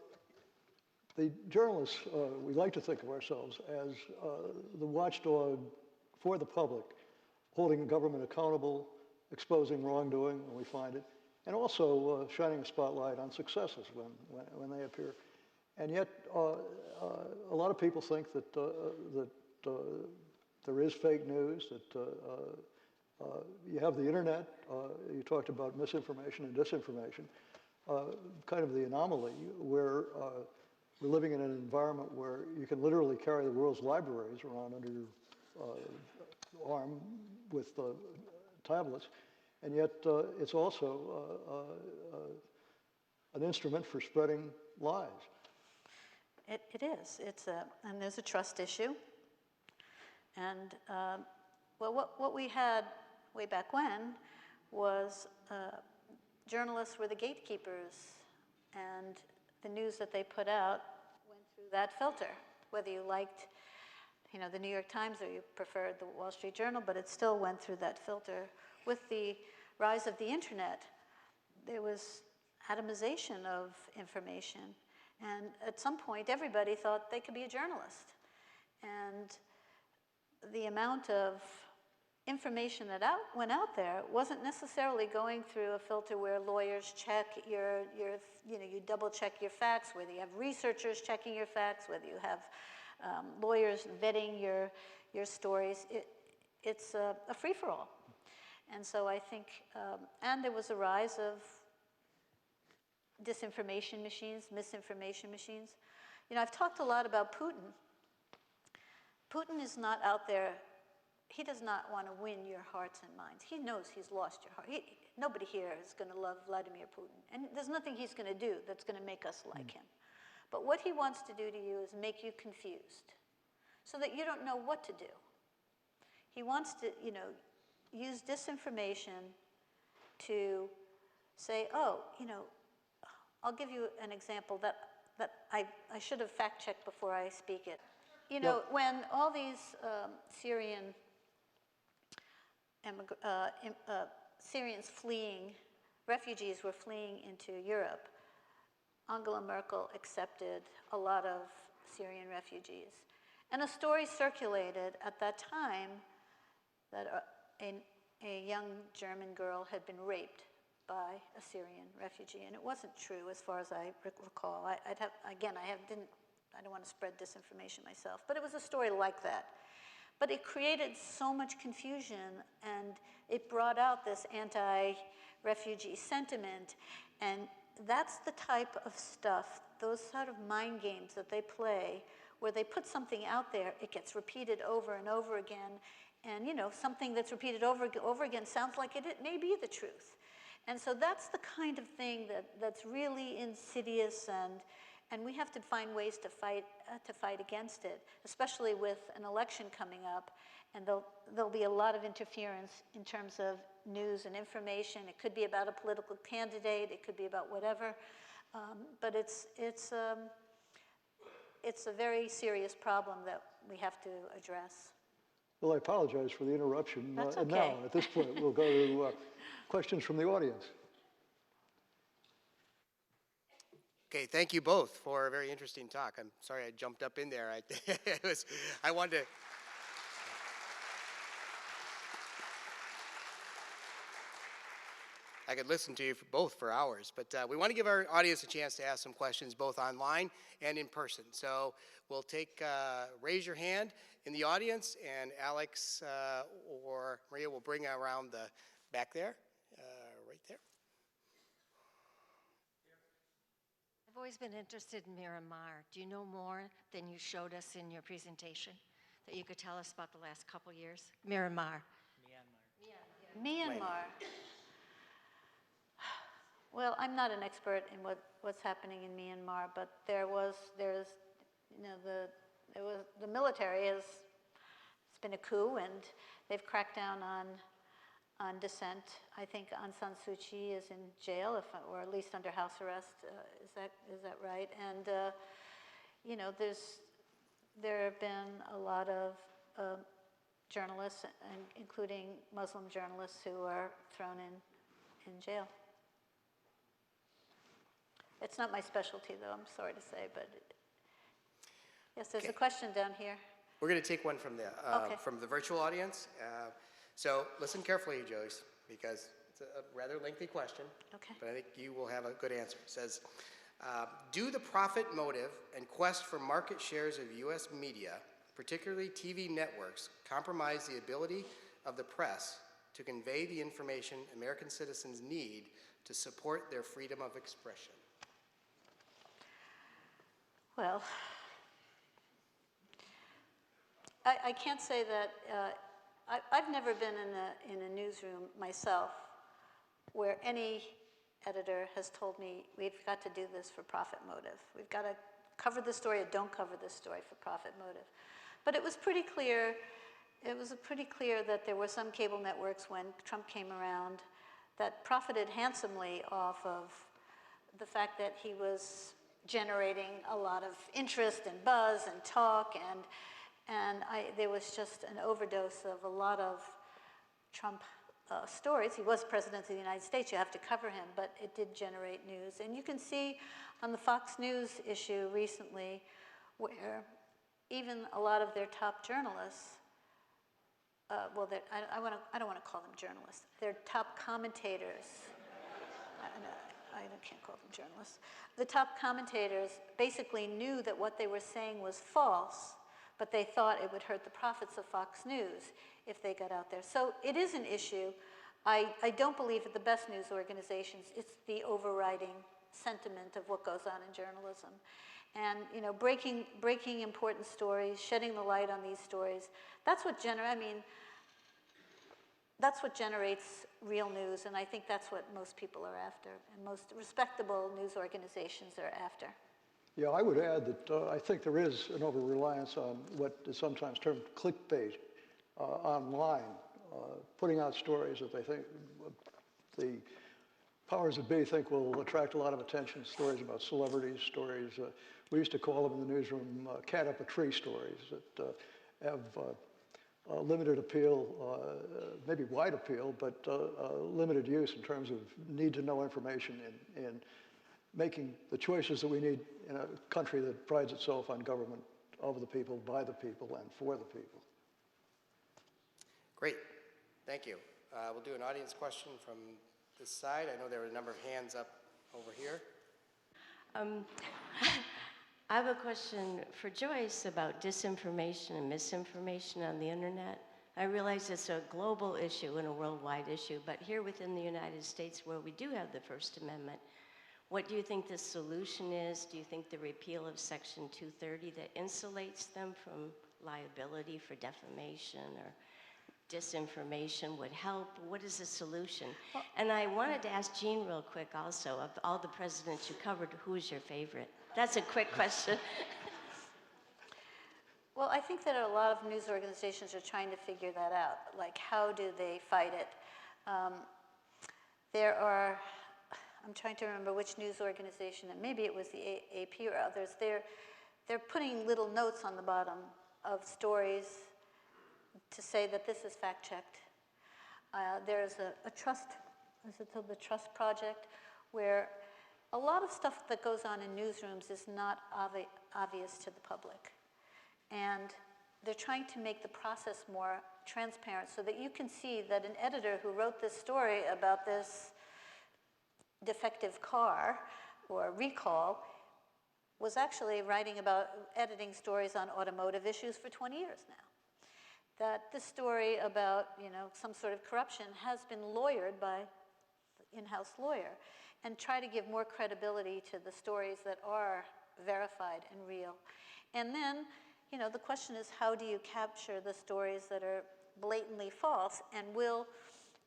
Speaker 3: the journalists, we like to think of ourselves as the watchdog for the public, holding government accountable, exposing wrongdoing when we find it, and also shining a spotlight on successes when they appear. And yet, a lot of people think that there is fake news, that you have the internet, you talked about misinformation and disinformation, kind of the anomaly where we're living in an environment where you can literally carry the world's libraries around under your arm with tablets, and yet it's also an instrument for spreading lies.
Speaker 2: It is. And there's a trust issue. And well, what we had way back when, was journalists were the gatekeepers, and the news that they put out went through that filter, whether you liked, you know, the New York Times or you preferred the Wall Street Journal, but it still went through that filter. With the rise of the internet, there was atomization of information, and at some point everybody thought they could be a journalist. And the amount of information that went out there wasn't necessarily going through a filter where lawyers check you double check your facts, whether you have researchers checking your facts, whether you have lawyers vetting your stories. It's a free-for-all. And so I think, and there was a rise of disinformation machines, misinformation machines. You know, I've talked a lot about Putin. Putin is not out there. He does not want to win your hearts and minds. He knows he's lost your heart. Nobody here is going to love Vladimir Putin. And there's nothing he's going to do that's going to make us like him. But what he wants to do to you is make you confused so that you don't know what to do. He wants to, you know, use disinformation to say, oh, you know, I'll give you an example that I should have fact-checked before I speak it. You know, when all these Syrians fleeing, refugees were fleeing into Europe, Angela Merkel accepted a lot of Syrian refugees. And a story circulated at that time that a young German girl had been raped by a Syrian refugee, and it wasn't true as far as I recall. I don't want to spread disinformation myself, but it was a story like that. But it created so much confusion, and it brought out this anti-refugee sentiment, and that's the type of stuff, those sort of mind games that they play, where they put something out there, it gets repeated over and over again, and you know, something that's repeated over again sounds like it may be the truth. And so that's the kind of thing that's really insidious, and we have to find ways to fight against it, especially with an election coming up, and there'll be a lot of interference in terms of news and information. It could be about a political candidate, it could be about whatever, but it's a very serious problem that we have to address.
Speaker 3: Well, I apologize for the interruption.
Speaker 2: That's
Speaker 3: And
Speaker 2: okay.
Speaker 3: now, at this point, we'll go to questions from the audience.
Speaker 1: Okay, thank you both for a very interesting talk. I'm sorry I jumped up in there. I wanted to. I could listen to you both for hours, but we want to give our audience a chance to ask some questions both online and in person. So we'll take, raise your hand in the audience, and Alex or Maria will bring around the back there, right there.
Speaker 4: I've always been interested in Myanmar. Do you know more than you showed us in your presentation that you could tell us about the last couple years? Myanmar.
Speaker 2: Myanmar. Well, I'm not an expert in what's happening in Myanmar, but the military it's been a coup, and they've cracked down on dissent. I think Aung San Suu Kyi is in jail, or at least under house arrest. Is that right? And you know, there have been a lot of journalists, including Muslim journalists, who are thrown in jail. It's not my specialty, though, I'm sorry to say, but yes, there's a question down here.
Speaker 1: We're going to take one from the virtual audience. So listen carefully, Joyce, because it's a rather lengthy question.
Speaker 2: Okay.
Speaker 1: But I think you will have a good answer. It says, do the profit motive and quest for market shares of U.S. media, particularly TV networks, compromise the ability of the press to convey the information American citizens need to support their freedom of expression?
Speaker 2: Well, I can't say that. I've never been in a newsroom myself where any editor has told me, we've got to do this for profit motive. We've got to cover the story or don't cover this story for profit motive. But it was pretty clear it was pretty clear that there were some cable networks when Trump came around that profited handsomely off of the fact that he was generating a lot of interest and buzz and talk, and there was just an overdose of a lot of Trump stories. He was president of the United States, you have to cover him, but it did generate news. And you can see on the Fox News issue recently where even a lot of their top journalists, I don't want to call them journalists, their top commentators, I can't call them journalists, the top commentators basically knew that what they were saying was false, but they thought it would hurt the profits of Fox News if they got out there. So it is an issue. I don't believe that the best news organizations, it's the overriding sentiment of what goes on in journalism. And breaking important stories, shedding the light on these stories, that's what generates real news, and I think that's what most people are after, and most respectable news organizations are after.
Speaker 3: Yeah, I would add that I think there is an over-reliance on what is sometimes termed clickbait online, putting out stories that they think the powers that be think will attract a lot of attention, stories about celebrities, stories, we used to call them in the newsroom cat up a tree stories that have limited appeal, maybe wide appeal, but limited use in terms of need to know information in making the choices that we need in a country that prides itself on government of the people, by the people, and for the people.
Speaker 1: Great, thank you. We'll do an audience question from this side. I know there were a number of hands up over here.
Speaker 5: I have a question for Joyce about disinformation and misinformation on the internet. I realize it's a global issue and a worldwide issue, but here within the United States where we do have the First Amendment, what do you think the solution is? Do you think the repeal of Section 230 that insulates them from liability for defamation or disinformation would help? What is the solution? And I wanted to ask Gene real quick also, of all the presidents you covered, who is your favorite? That's a quick question.
Speaker 2: Well, I think that a lot of news organizations are trying to figure that out. Like, how do they fight it? I'm trying to remember which news organization, and maybe it was the AP or others, they're putting little notes on the bottom of stories to say that this is fact-checked. There's a trust, is it the Trust Project, where a lot of stuff that goes on in newsrooms is not obvious to the public. And they're trying to make the process more transparent so that you can see that an editor who wrote this story about this defective car or recall was actually writing about editing stories on automotive issues for 20 years now. That this story about some sort of corruption has been lawyered by the in-house lawyer, and try to give more credibility to the stories that are verified and real. And then, the question is, how do you capture the stories that are blatantly false? And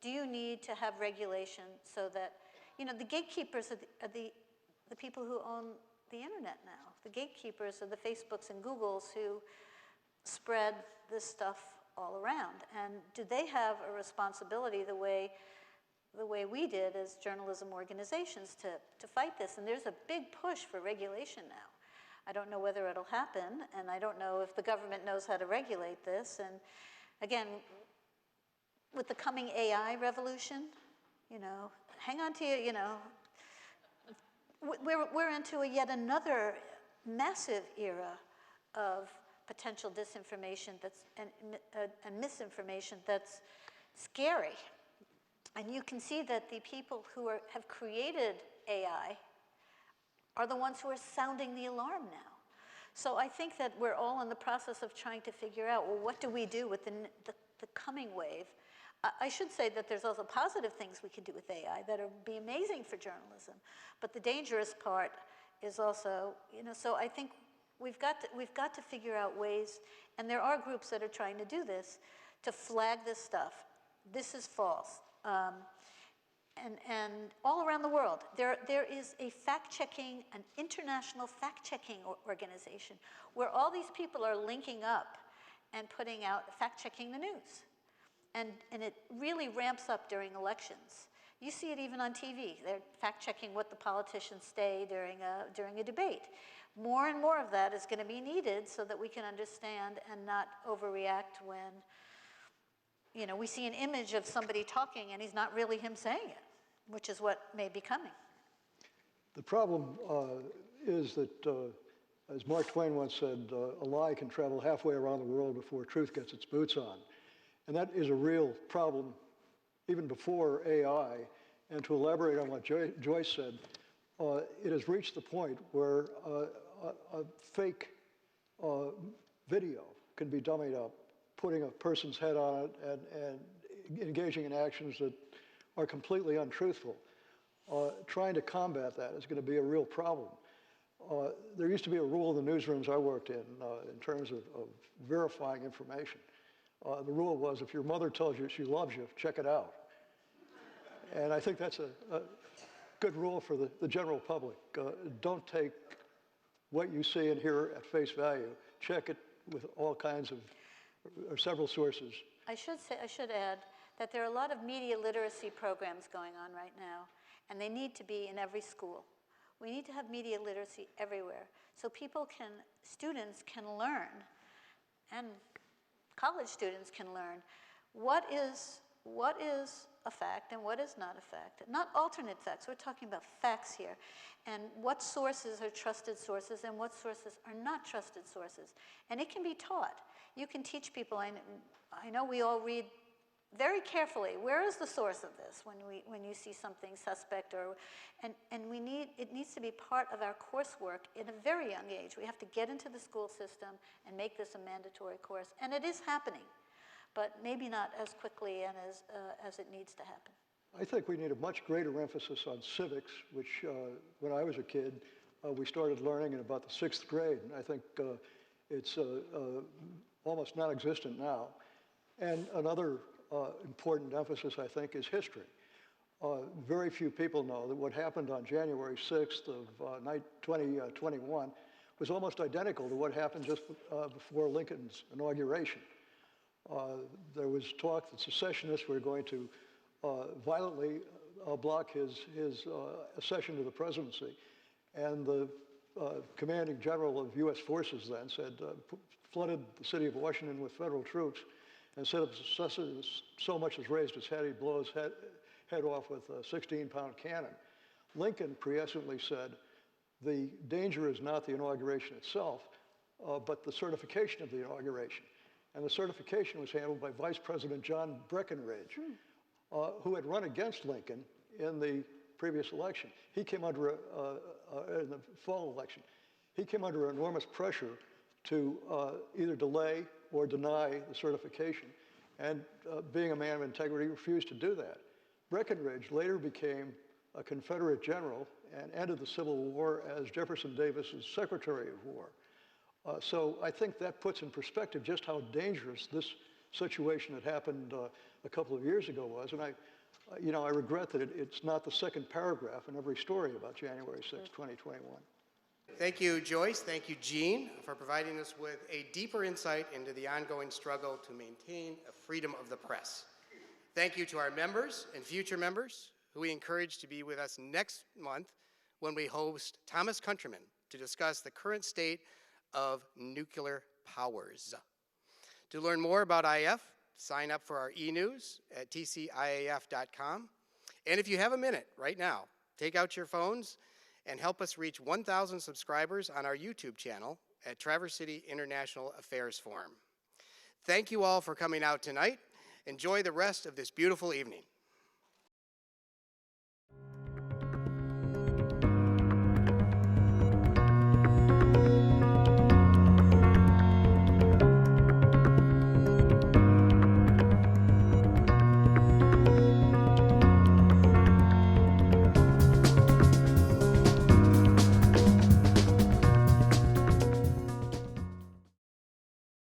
Speaker 2: do you need to have regulation so that, the gatekeepers are the people who own the internet now. The gatekeepers are the Facebooks and Googles who spread this stuff all around. And do they have a responsibility the way we did as journalism organizations to fight this? And there's a big push for regulation now. I don't know whether it'll happen, and I don't know if the government knows how to regulate this. And again, with the coming AI revolution, hang on to we're into yet another massive era of potential disinformation and misinformation that's scary. And you can see that the people who have created AI are the ones who are sounding the alarm now. So I think that we're all in the process of trying to figure out, well, what do we do with the coming wave? I should say that there's also positive things we can do with AI that would be amazing for journalism. But the dangerous part is also, so I think we've got to figure out ways, and there are groups that are trying to do this, to flag this stuff. This is false. And all around the world, there is a an international fact-checking organization where all these people are linking up and putting out, fact-checking the news. And it really ramps up during elections. You see it even on TV. They're fact-checking what the politicians say during a debate. More and more of that is going to be needed so that we can understand and not overreact when, you know, we see an image of somebody talking and he's not really him saying it, which is what may be coming.
Speaker 3: The problem is that, as Mark Twain once said, a lie can travel halfway around the world before truth gets its boots on. And that is a real problem even before AI. And to elaborate on what Joyce said, it has reached the point where a fake video can be dummied up, putting a person's head on it and engaging in actions that are completely untruthful. Trying to combat that is going to be a real problem. There used to be a rule in the newsrooms I worked in terms of verifying information. The rule was, if your mother tells you she loves you, check it out. And I think that's a good rule for the general public. Don't take what you see and hear at face value. Check it with all kinds of, or several sources.
Speaker 2: I should add that there are a lot of media literacy programs going on right now, and they need to be in every school. We need to have media literacy everywhere, so students can learn, and college students can learn what is a fact and what is not a fact. Not alternate facts, we're talking about facts here. And what sources are trusted sources and what sources are not trusted sources. And it can be taught. You can teach people, I know we all read very carefully, where is the source of this when you see something suspect, and it needs to be part of our coursework in a very young age. We have to get into the school system and make this a mandatory course, and it is happening, but maybe not as quickly and as it needs to happen.
Speaker 3: I think we need a much greater emphasis on civics, which when I was a kid, we started learning in about the 6th grade, and I think it's almost non-existent now. And another important emphasis, I think, is history. Very few people know that what happened on January 6th of 2021 was almost identical to what happened just before Lincoln's inauguration. There was talk that secessionists were going to violently block his accession to the presidency, and the commanding general of U.S. forces then said, flooded the city of Washington with federal troops, and said if the secessionists so much as raised his head, he'd blow his head off with a 16-pound cannon. Lincoln presciently said, the danger is not the inauguration itself, but the certification of the inauguration. And the certification was handled by Vice President John Breckinridge, who had run against Lincoln in the previous election. He came under, in the fall election, he came under enormous pressure to either delay or deny the certification. And being a man of integrity, refused to do that. Breckinridge later became a Confederate general and ended the Civil War as Jefferson Davis's Secretary of War. So I think that puts in perspective just how dangerous this situation that happened a couple of years ago was. And I regret that it's not the second paragraph in every story about January 6, 2021.
Speaker 1: Thank you, Joyce. Thank you, Gene, for providing us with a deeper insight into the ongoing struggle to maintain a freedom of the press. Thank you to our members and future members who we encourage to be with us next month when we host Thomas Countryman to discuss the current state of nuclear powers. To learn more about IF, sign up for our e-news at tciaf.com. And if you have a minute right now, take out your phones and help us reach 1,000 subscribers on our YouTube channel at Traverse City International Affairs Forum. Thank you all for coming out tonight. Enjoy the rest of this beautiful evening.